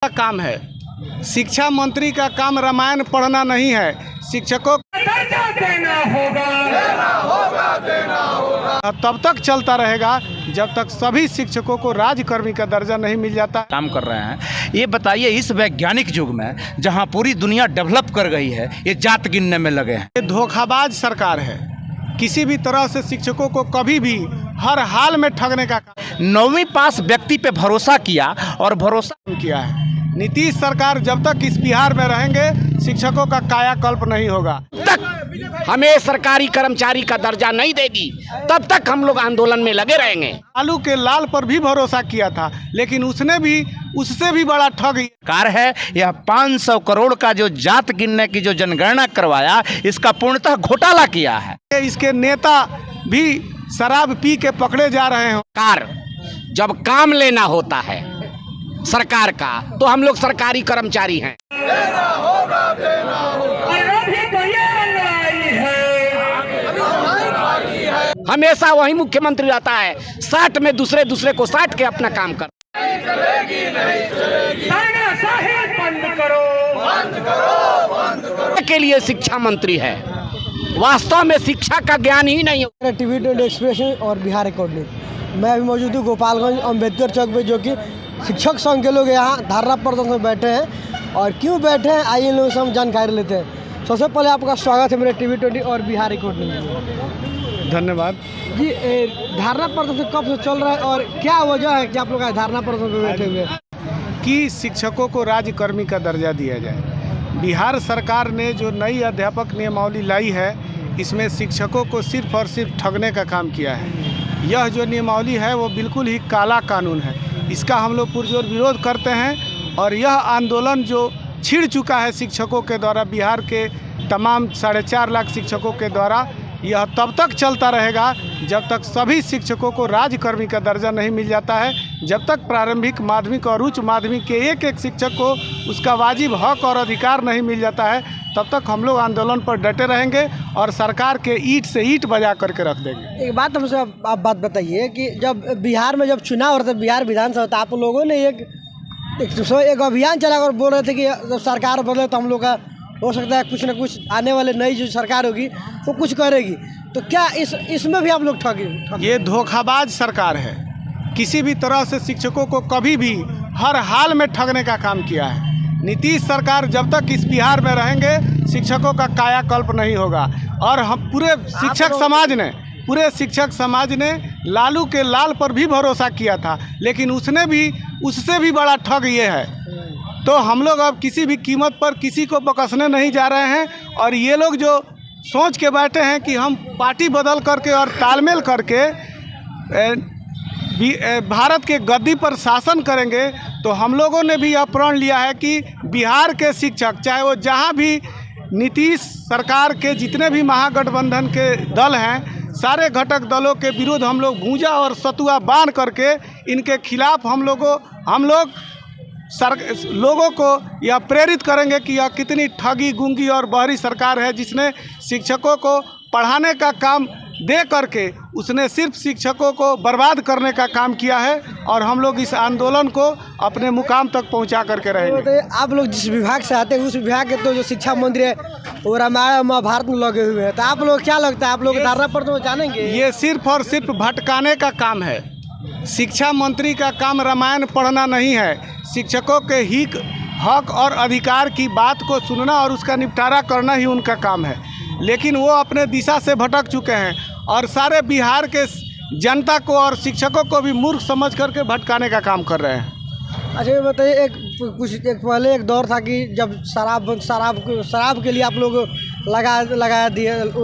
का काम है। शिक्षा मंत्री का काम रामायण पढ़ना नहीं है। शिक्षकों देना होगा। तब तक चलता रहेगा जब तक सभी शिक्षकों को राज्यकर्मी का दर्जा नहीं मिल जाता। काम कर रहे हैं। ये बताइए, इस वैज्ञानिक युग में जहां पूरी दुनिया डेवलप कर गई है, ये जात गिनने में लगे हैं। ये धोखाबाज सरकार है। किसी भी तरह से शिक्षकों को कभी भी हर हाल में ठगने का काम। 9वीं पास व्यक्ति पे भरोसा किया और भरोसा किया है। नीतीश सरकार जब तक इस बिहार में रहेंगे शिक्षकों का कायाकल्प नहीं होगा। तक हमें सरकारी कर्मचारी का दर्जा नहीं देगी तब तक हम लोग आंदोलन में लगे रहेंगे। आलू के लाल पर भी भरोसा किया था, लेकिन उससे भी बड़ा ठग कार है। यह 500 करोड़ का जो जात गिनने की जो जनगणना करवाया, इसका पूर्णतः घोटाला किया है। इसके नेता भी शराब पी के पकड़े जा रहे हैं। कार जब काम लेना होता है सरकार का, तो हम लोग सरकारी कर्मचारी हैं। हमेशा वही मुख्यमंत्री रहता है, साठ में दूसरे को साठ के अपना काम कर। के लिए शिक्षा मंत्री है, वास्तव में शिक्षा का ज्ञान ही नहीं है। टीवी 20 एक्सप्रेस और बिहार रिकॉर्डिंग। मैं अभी मौजूद हूँ गोपालगंज अम्बेडकर चौक पे, जो कि शिक्षक संघ के लोग यहाँ धरना प्रदर्शन में बैठे हैं। और क्यों बैठे हैं, आइए लोगों से हम जानकारी लेते हैं। सबसे पहले आपका स्वागत है मेरे टीवी 20 और बिहार रिकॉर्डिंग में। धन्यवाद जी। धरना प्रदर्शन कब से चल रहा है और क्या वजह है कि आप लोग धरना प्रदर्शन में बैठे हुए हैं? कि शिक्षकों को राज्यकर्मी का दर्जा दिया जाए। बिहार सरकार ने जो नई अध्यापक नियमावली लाई है, इसमें शिक्षकों को सिर्फ और सिर्फ ठगने का काम किया है। यह जो नियमावली है वो बिल्कुल ही काला कानून है। इसका हम लोग पुरजोर विरोध करते हैं। और यह आंदोलन जो छिड़ चुका है शिक्षकों के द्वारा, बिहार के तमाम 4.5 लाख शिक्षकों के द्वारा, यह तब तक चलता रहेगा जब तक सभी शिक्षकों को राज्यकर्मी का दर्जा नहीं मिल जाता है। जब तक प्रारंभिक, माध्यमिक और उच्च माध्यमिक के एक शिक्षक को उसका वाजिब हक और अधिकार नहीं मिल जाता है, तब तक हम लोग आंदोलन पर डटे रहेंगे और सरकार के ईंट से ईंट बजा करके रख देंगे। एक बात हमसे आप बात बताइए कि जब बिहार में जब चुनाव होता है, बिहार विधानसभा, तो आप लोगों ने एक अभियान चलाकर बोल रहे थे कि जब सरकार बदले तो हम लोग का हो सकता है कुछ न कुछ आने वाले नई जो सरकार होगी वो कुछ करेगी। तो क्या इसमें भी आप लोग ठगे? ये धोखाबाज सरकार है। किसी भी तरह से शिक्षकों को कभी भी हर हाल में ठगने का काम किया है। नीतीश सरकार जब तक इस बिहार में रहेंगे शिक्षकों का कायाकल्प नहीं होगा। और हम पूरे शिक्षक समाज ने लालू के लाल पर भी भरोसा किया था, लेकिन उससे भी बड़ा ठग ये है। तो हम लोग अब किसी भी कीमत पर किसी को बकसने नहीं जा रहे हैं। और ये लोग जो सोच के बैठे हैं कि हम पार्टी बदल करके और तालमेल करके भारत के गद्दी पर शासन करेंगे, तो हम लोगों ने भी यह प्रण लिया है कि बिहार के शिक्षक, चाहे वो जहाँ भी नीतीश सरकार के जितने भी महागठबंधन के दल हैं, सारे घटक दलों के विरुद्ध हम लोग भूजा और सतुआ बांध करके इनके खिलाफ हम लोग लोगों को यह प्रेरित करेंगे कि यह कितनी ठगी, गुंगी और बहरी सरकार है, जिसने शिक्षकों को पढ़ाने का काम दे करके उसने सिर्फ शिक्षकों को बर्बाद करने का काम किया है। और हम लोग इस आंदोलन को अपने मुकाम तक पहुंचा करके रहेंगे। तो आप लोग जिस विभाग से आते हैं उस विभाग के तो जो शिक्षा मंत्री है वो रामायण महाभारत में लगे हुए हैं, तो आप लोग क्या लगता है, आप लोग धरना पर तो जानेंगे? ये सिर्फ और सिर्फ भटकाने का काम है। शिक्षा मंत्री का काम रामायण पढ़ना नहीं है। शिक्षकों के हक और अधिकार की बात को सुनना और उसका निपटारा करना ही उनका काम है। लेकिन वो अपने दिशा से भटक चुके हैं और सारे बिहार के जनता को और शिक्षकों को भी मूर्ख समझ करके भटकाने का काम कर रहे हैं। अच्छा ये बताइए, पहले एक दौर था कि जब शराब के लिए आप लोग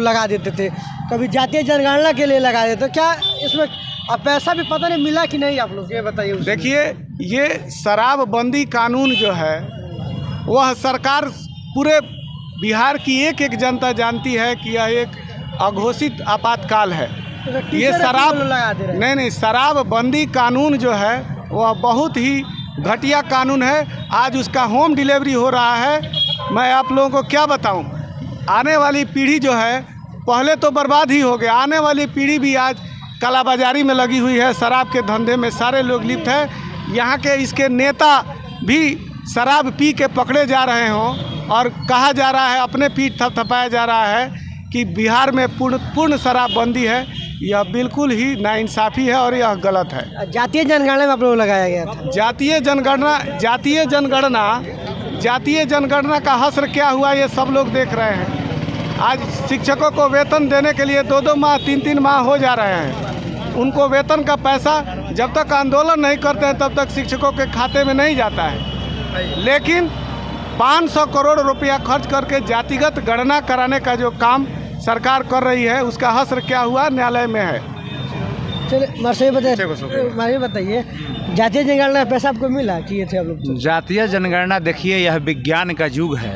लगा देते थे, कभी जातीय जनगणना के लिए लगा देते, क्या इसमें अब पैसा भी पता नहीं मिला कि नहीं, आप लोग ये बताइए। देखिए, ये शराबबंदी कानून जो है वह सरकार पूरे बिहार की एक जनता जानती है कि यह एक अघोषित आपातकाल है। ये शराबबंदी कानून जो है वह बहुत ही घटिया कानून है। आज उसका होम डिलीवरी हो रहा है। मैं आप लोगों को क्या बताऊं, आने वाली पीढ़ी जो है, पहले तो बर्बाद ही हो गया, आने वाली पीढ़ी भी आज कालाबाजारी में लगी हुई है। शराब के धंधे में सारे लोग लिप्त हैं। यहाँ के इसके नेता भी शराब पी के पकड़े जा रहे हों और कहा जा रहा है, अपने पीठ थपथपाया जा रहा है कि बिहार में पूर्ण शराबबंदी है, यह बिल्कुल ही नाइंसाफ़ी है और यह गलत है। जातीय जनगणना में आप लोग लगाया गया था। जातीय जनगणना का हश्र क्या हुआ ये सब लोग देख रहे हैं। आज शिक्षकों को वेतन देने के लिए 2-2 माह 3-3 माह हो जा रहे हैं। उनको वेतन का पैसा जब तक आंदोलन नहीं करते हैं तब तक शिक्षकों के खाते में नहीं जाता है। लेकिन 500 करोड़ रुपया खर्च करके जातिगत गणना कराने का जो काम सरकार कर रही है, उसका हश्र क्या हुआ न्यायालय में है। चलिए बताइए, जातीय जनगणना पैसा आपको मिला किए थे आप लोग तो? जातीय जनगणना देखिए, यह विज्ञान का युग है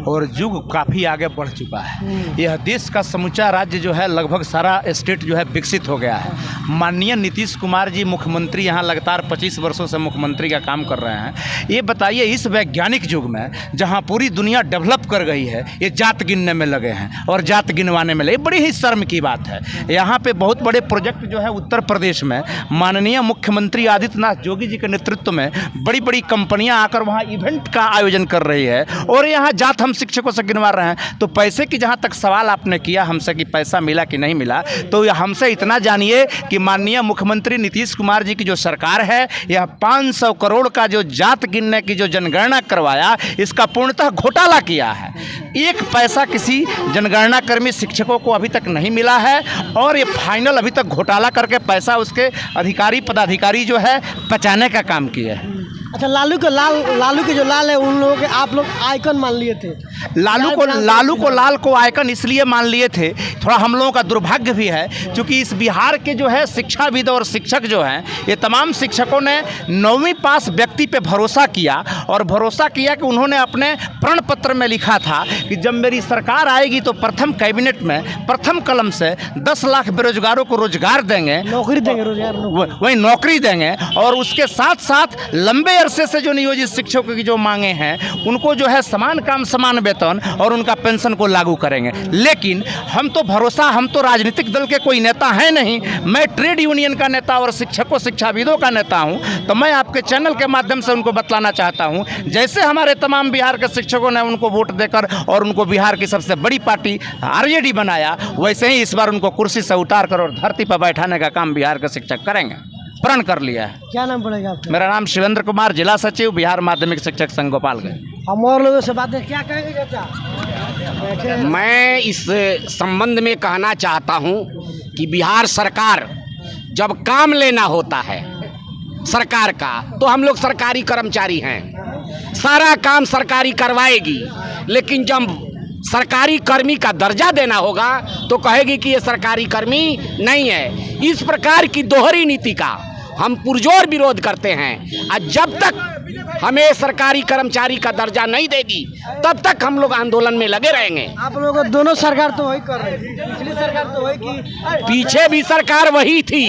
और युग काफ़ी आगे बढ़ चुका है। यह देश का समूचा राज्य जो है, लगभग सारा स्टेट जो है विकसित हो गया है। माननीय नीतीश कुमार जी मुख्यमंत्री यहाँ लगातार 25 वर्षों से मुख्यमंत्री का काम कर रहे हैं। ये बताइए, इस वैज्ञानिक युग में जहाँ पूरी दुनिया डेवलप कर गई है, ये जात गिनने में लगे हैं और जात गिनवाने में लगे। बड़ी ही शर्म की बात है। यहाँ पे बहुत बड़े प्रोजेक्ट जो है उत्तर प्रदेश में माननीय मुख्यमंत्री आदित्यनाथ योगी जी के नेतृत्व में बड़ी बड़ी कंपनियां आकर वहां इवेंट का आयोजन कर रही है और यहां जात हम शिक्षकों से गिनवा रहे हैं। तो पैसे की जहां तक सवाल आपने किया हमसे कि पैसा मिला कि नहीं मिला, तो हमसे इतना जानिए कि माननीय मुख्यमंत्री नीतीश कुमार जी की जो सरकार है, यह 500 करोड़ का जो जात गिनने की जो जनगणना करवाया, इसका पूर्णतः घोटाला किया है। एक पैसा किसी जनगणना कर्मी शिक्षकों को अभी तक नहीं मिला है और ये फाइनल अभी तक घोटाला करके पैसा उसके अधिकारी पदाधिकारी जो है बचाने का काम किया है। अच्छा, लालू के जो लाल है, उन लोगों के आप लोग आइकन मान लिए थे। लाल को आइकन इसलिए मान लिए थे, थोड़ा हम लोगों का दुर्भाग्य भी है, क्योंकि इस बिहार के जो है शिक्षाविद और शिक्षक जो हैं, ये तमाम शिक्षकों ने 9वीं पास व्यक्ति पे भरोसा किया और भरोसा किया कि उन्होंने अपने प्रण पत्र में लिखा था कि जब मेरी सरकार आएगी तो प्रथम कैबिनेट में प्रथम कलम से 10 लाख बेरोजगारों को रोजगार देंगे, नौकरी देंगे, वही नौकरी देंगे और उसके साथ साथ लंबे अरसे से जो नियोजित शिक्षकों की जो मांगे हैं, उनको जो है समान काम समान वेतन और उनका पेंशन को लागू करेंगे। लेकिन हम तो राजनीतिक दल के कोई नेता हैं नहीं, मैं ट्रेड यूनियन का नेता और शिक्षकों शिक्षाविदों का नेता हूं। तो मैं आपके चैनल के माध्यम से उनको बतलाना चाहता हूं, जैसे हमारे तमाम बिहार के शिक्षकों ने उनको वोट देकर और उनको बिहार की सबसे बड़ी पार्टी आरजेडी बनाया, वैसे ही इस बार उनको कुर्सी से उतार कर और धरती पर बैठाने का काम बिहार के शिक्षक करेंगे। प्रण कर लिया है। क्या नाम पड़ेगा आपका? मेरा नाम शिवेंद्र कुमार, जिला सचिव, बिहार माध्यमिक शिक्षक संघ गोपालगंज। हम और लोगों से बातें क्या कहेंगे चाचा? मैं इस संबंध में कहना चाहता हूं कि बिहार सरकार जब काम लेना होता है सरकार का, तो हम लोग सरकारी कर्मचारी हैं, सारा काम सरकारी करवाएगी। लेकिन जब सरकारी कर्मी का दर्जा देना होगा तो कहेगी कि ये सरकारी कर्मी नहीं है। इस प्रकार की दोहरी नीति का हम पुरजोर विरोध करते हैं। और जब तक हमें सरकारी कर्मचारी का दर्जा नहीं देगी, तब तक हम लोग आंदोलन में लगे रहेंगे। आप लोगों को दोनों सरकार तो वही कर रही थी, पिछली सरकार तो वही की, पीछे भी सरकार वही थी,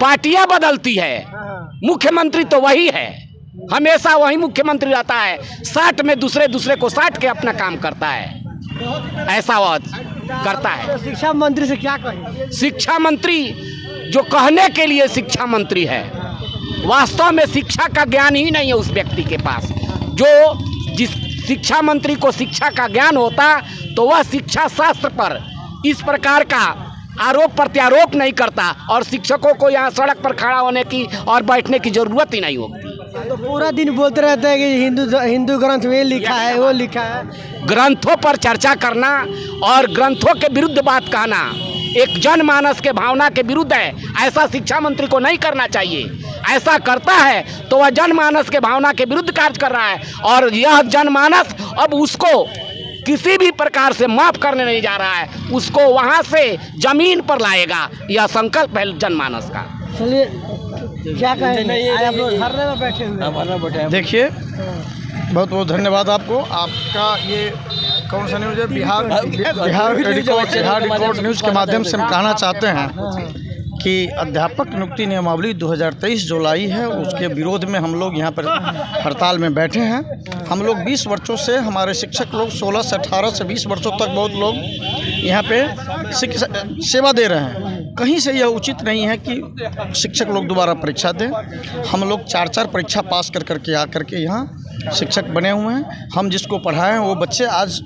पार्टियां बदलती है, मुख्यमंत्री तो वही है, हमेशा वही मुख्यमंत्री रहता है। 60 में दूसरे को 60 के अपना काम करता है, ऐसा वह करता है। तो शिक्षा मंत्री से क्या कहें? शिक्षा मंत्री जो कहने के लिए शिक्षा मंत्री है, वास्तव में शिक्षा का ज्ञान ही नहीं है उस व्यक्ति के पास। जिस शिक्षा मंत्री को शिक्षा का ज्ञान होता तो वह शिक्षा शास्त्र पर इस प्रकार का आरोप प्रत्यारोप नहीं करता और शिक्षकों को यहाँ सड़क पर खड़ा होने की और बैठने की जरूरत ही नहीं होती। तो पूरा दिन बोलते रहते हैं कि हिंदू ग्रंथ में लिखा है, वो लिखा है। ग्रंथों पर चर्चा करना और ग्रंथों के विरुद्ध बात कहना एक जनमानस के भावना के विरुद्ध है। ऐसा शिक्षा मंत्री को नहीं करना चाहिए। ऐसा करता है तो वह जनमानस के भावना के विरुद्ध कार्य कर रहा है और यह जनमानस अब उसको किसी भी प्रकार से माफ करने नहीं जा रहा है, उसको वहाँ से जमीन पर लाएगा। यह संकल्प है जनमानस का। चलिए, क्या कहेंगे? आप लोग धरने में बैठे हुए हैं। देखिए, बहुत बहुत धन्यवाद आपको। आपका ये कौन सा न्यूज़ है? बिहार रिकॉर्ड न्यूज़ के माध्यम से हम कहना चाहते हैं कि अध्यापक नियुक्ति नियमावली 2023 जो लाई है, उसके विरोध में हम लोग यहाँ पर हड़ताल में बैठे हैं। हम लोग 20 वर्षों से, हमारे शिक्षक लोग 16 से 18 से 20 वर्षों तक बहुत लोग यहाँ पे सेवा दे रहे हैं। कहीं से यह उचित नहीं है कि शिक्षक लोग दोबारा परीक्षा दें। हम लोग 4-4 परीक्षा पास कर करके यहाँ शिक्षक बने हुए हैं। हम जिसको पढ़ाए हैं वो बच्चे आज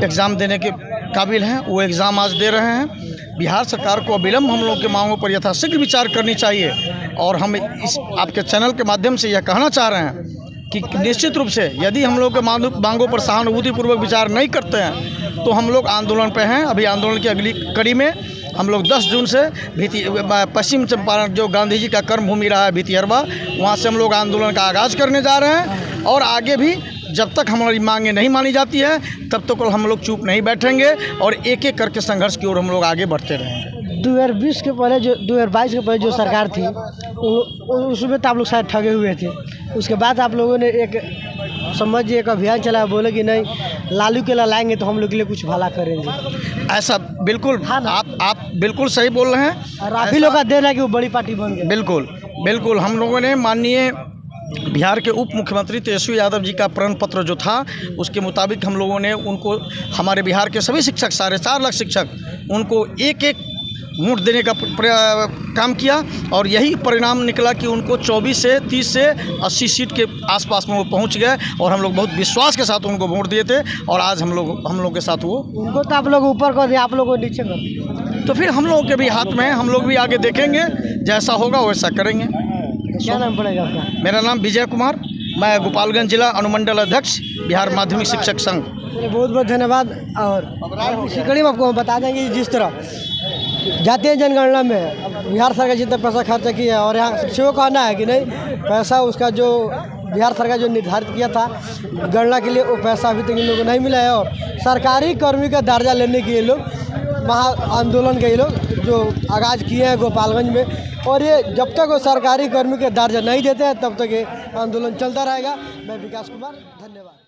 एग्ज़ाम देने के काबिल हैं, वो एग्ज़ाम आज दे रहे हैं। बिहार सरकार को अविलंब हम लोग के मांगों पर यथाशीघ्र विचार करनी चाहिए। और हम इस आपके चैनल के माध्यम से यह कहना चाह रहे हैं कि निश्चित रूप से यदि हम लोग के मांगों पर सहानुभूतिपूर्वक विचार नहीं करते हैं तो हम लोग आंदोलन पे हैं। अभी आंदोलन की अगली कड़ी में हम लोग 10 जून से पश्चिम चंपारण जो गांधी जी का कर्मभूमि रहा है भितिहरवा, वहाँ से हम लोग आंदोलन का आगाज़ करने जा रहे हैं। और आगे भी जब तक हमारी मांगें नहीं मानी जाती है तब तक हम लोग चुप नहीं बैठेंगे और एक एक करके संघर्ष की ओर हम लोग आगे बढ़ते रहेंगे। 2022 के पहले जो सरकार थी उसमें तो आप लोग शायद ठगे हुए थे। उसके बाद आप लोगों ने एक समझिए एक अभियान चलाया, बोले कि नहीं लालू के लाएंगे तो हम लोग के लिए कुछ भला करेंगे। ऐसा बिल्कुल आप बिल्कुल सही बोल रहे हैं। और आप ही लोग का देना है कि वो बड़ी पार्टी बन गई। बिल्कुल हम लोगों ने माननीय बिहार के उप मुख्यमंत्री तेजस्वी यादव जी का प्रण पत्र जो था उसके मुताबिक हम लोगों ने उनको, हमारे बिहार के सभी शिक्षक 4.5 लाख शिक्षक, उनको एक एक वोट देने का काम किया और यही परिणाम निकला कि उनको 24 से 30 से 80 सीट के आसपास में वो पहुंच गए। और हम लोग बहुत विश्वास के साथ उनको वोट दिए थे और आज हम लोग के साथ वो, उनको तो आप लोग ऊपर कर दिया, आप लोग को नीचे कर दिया। तो फिर हम लोगों के भी हाथ में, हम लोग भी आगे देखेंगे, जैसा होगा वैसा करेंगे। क्या नाम पड़ेगा आपका? मेरा नाम विजय कुमार, मैं गोपालगंज जिला अनुमंडल अध्यक्ष बिहार माध्यमिक शिक्षक संघ। बहुत बहुत धन्यवाद। और इसी कड़ी में आपको हम बता देंगे जिस तरह जातीय जनगणना में बिहार सरकार जितना पैसा खर्च किया है और यहाँ शिक्षकों का कहना है कि नहीं पैसा उसका जो बिहार सरकार जो निर्धारित किया था गणना के लिए वो पैसा अभी तक इन लोगों को नहीं मिला है। और सरकारी कर्मी का दर्जा लेने के लिए लोग महा आंदोलन के लोग जो आगाज़ किए हैं गोपालगंज में, और ये जब तक वो सरकारी कर्मी के दर्जा नहीं देते हैं तब तक ये आंदोलन चलता रहेगा। मैं विकास कुमार, धन्यवाद।